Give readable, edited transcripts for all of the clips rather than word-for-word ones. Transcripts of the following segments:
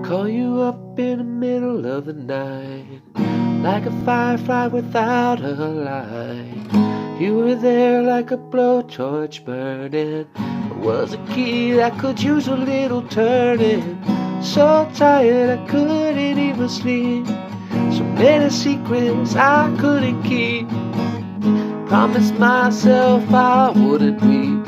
Call you up in the middle of the night, like a firefly without a light. You were there like a blowtorch burning. I was a key that could use a little turning. So tired I couldn't even sleep. So many secrets I couldn't keep. Promised myself I wouldn't weep.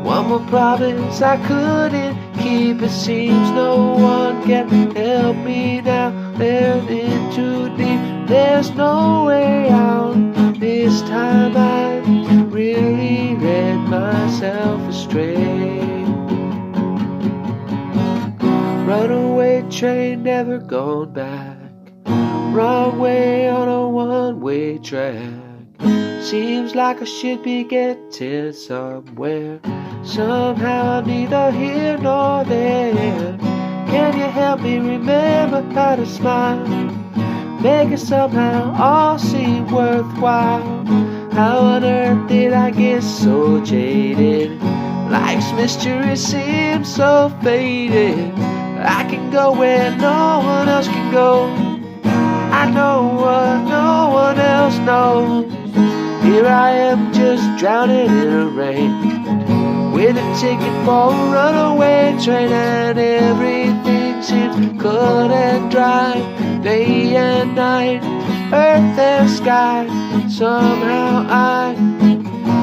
One more promise I couldn't keep. It seems no one can help me now. They're in too deep. There's no way out. This time I really led myself astray. Runaway train, never going back. Wrong way on a one-way track. Seems like I should be getting somewhere. Somehow I'm neither here nor there. Can you help me remember how to smile? Make it somehow all seem worthwhile. How on earth did I get so jaded? Life's mystery seems so faded. I can go where no one else can go. I know what no one else knows. Here I am just drowning in the rain, with a ticket for a runaway train, and everything seems cold and dry. Day and night, earth and sky. Somehow I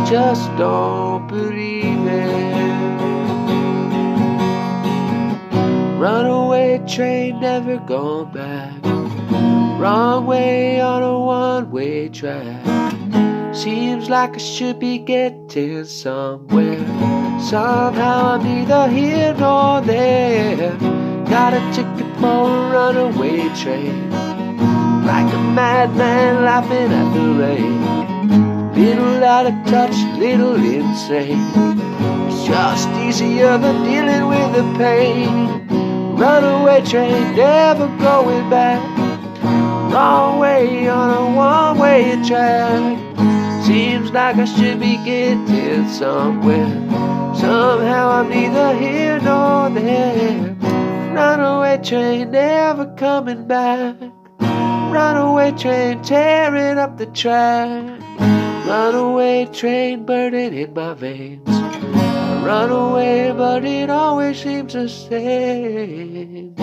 just don't believe it. Runaway train, never going back. Wrong way on a one-way track. Seems like I should be getting somewhere. Somehow I'm neither here nor there. Got a ticket for a runaway train, like a madman laughing at the rain. Little out of touch, little insane. It's just easier than dealing with the pain. Runaway train, never going back. Wrong way on a one-way track. Seems like I should be getting somewhere. Somehow I'm neither here nor there. Runaway train, never coming back. Runaway train, tearing up the track. Runaway train, burning in my veins. I run away, but it always seems the same.